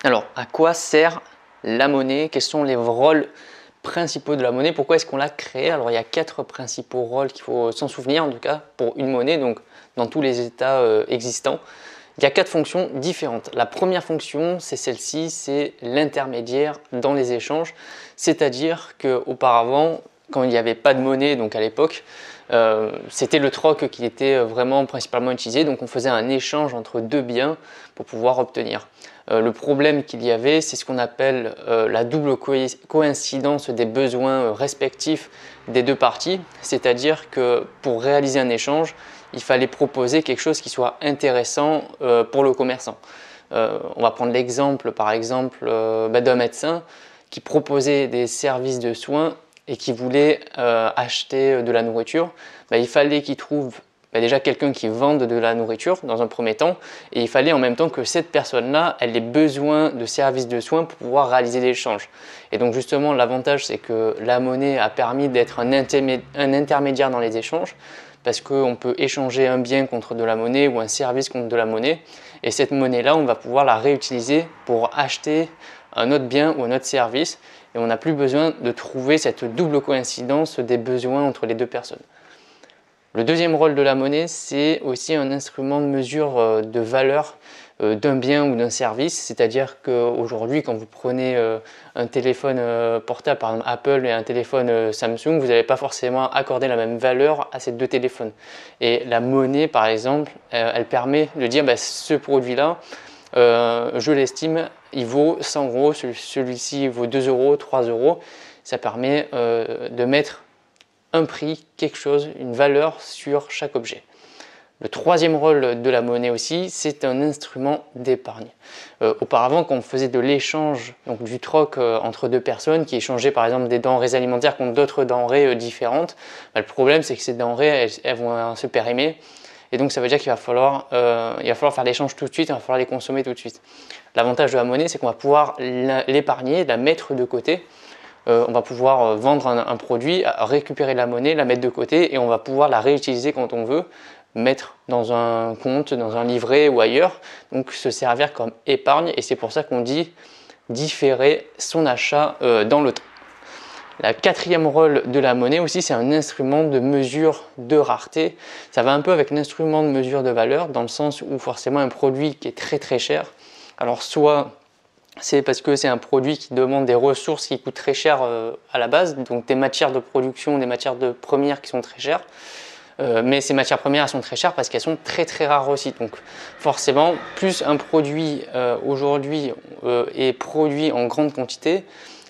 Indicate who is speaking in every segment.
Speaker 1: Alors, à quoi sert la monnaie? Quels sont les rôles principaux de la monnaie? Pourquoi est-ce qu'on l'a créée? Alors, il y a 4 principaux rôles qu'il faut s'en souvenir, en tout cas, pour une monnaie, donc dans tous les états existants. Il y a 4 fonctions différentes. La première fonction, c'est celle-ci, c'est l'intermédiaire dans les échanges. C'est-à-dire qu'auparavant, quand il n'y avait pas de monnaie, donc à l'époque, c'était le troc qui était vraiment principalement utilisé. Donc on faisait un échange entre deux biens pour pouvoir obtenir. Le problème qu'il y avait, c'est ce qu'on appelle la double coïncidence des besoins respectifs des deux parties. C'est-à-dire que pour réaliser un échange, il fallait proposer quelque chose qui soit intéressant pour le commerçant. On va prendre l'exemple par exemple d'un médecin qui proposait des services de soins et qui voulait acheter de la nourriture. Il fallait qu'il trouve déjà quelqu'un qui vende de la nourriture dans un premier temps, et il fallait en même temps que cette personne-là ait besoin de services de soins pour pouvoir réaliser l'échange. Et donc justement l'avantage, c'est que la monnaie a permis d'être un intermédiaire dans les échanges, parce qu'on peut échanger un bien contre de la monnaie ou un service contre de la monnaie, et cette monnaie-là, on va pouvoir la réutiliser pour acheter un autre bien ou un autre service, et on n'a plus besoin de trouver cette double coïncidence des besoins entre les deux personnes. Le deuxième rôle de la monnaie, c'est aussi un instrument de mesure de valeur d'un bien ou d'un service, c'est-à-dire qu'aujourd'hui, quand vous prenez un téléphone portable, par exemple Apple et un téléphone Samsung, vous n'allez pas forcément accorder la même valeur à ces deux téléphones. Et la monnaie, par exemple, elle permet de dire ce produit-là, je l'estime, il vaut 100 euros, celui-ci vaut 2 euros, 3 euros. Ça permet de mettre un prix, quelque chose, une valeur sur chaque objet. Le troisième rôle de la monnaie aussi, c'est un instrument d'épargne. Auparavant, quand on faisait de l'échange, donc du troc entre deux personnes qui échangeaient par exemple des denrées alimentaires contre d'autres denrées différentes, le problème c'est que ces denrées elles vont se périmer. Et donc ça veut dire qu'il va falloir faire l'échange tout de suite, il va falloir les consommer tout de suite. L'avantage de la monnaie, c'est qu'on va pouvoir l'épargner, la mettre de côté. On va pouvoir vendre un produit, récupérer la monnaie, la mettre de côté et on va pouvoir la réutiliser quand on veut, mettre dans un compte, dans un livret ou ailleurs, donc se servir comme épargne, et c'est pour ça qu'on dit différer son achat dans le temps. Le quatrième rôle de la monnaie aussi, c'est un instrument de mesure de rareté. Ça va un peu avec l'instrument de mesure de valeur, dans le sens où forcément un produit qui est très cher, alors soit c'est parce que c'est un produit qui demande des ressources qui coûtent très cher à la base, donc des matières de production, des matières premières qui sont très chères. Mais ces matières premières elles sont très chères parce qu'elles sont très rares aussi. Donc forcément, plus un produit aujourd'hui est produit en grande quantité,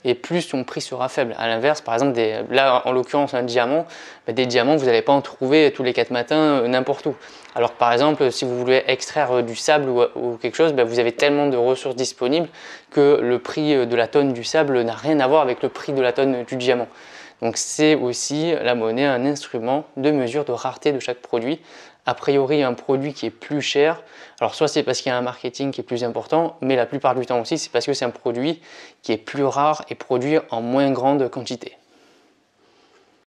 Speaker 1: et plus son prix sera faible. À l'inverse, par exemple, là en l'occurrence un diamant, des diamants vous n'allez pas en trouver tous les 4 matins n'importe où. Alors que par exemple, si vous voulez extraire du sable ou quelque chose, vous avez tellement de ressources disponibles que le prix de la tonne du sable n'a rien à voir avec le prix de la tonne du diamant. Donc c'est aussi la monnaie un instrument de mesure de rareté de chaque produit. A priori, un produit qui est plus cher, alors soit c'est parce qu'il y a un marketing qui est plus important, mais la plupart du temps aussi c'est parce que c'est un produit qui est plus rare et produit en moins grande quantité.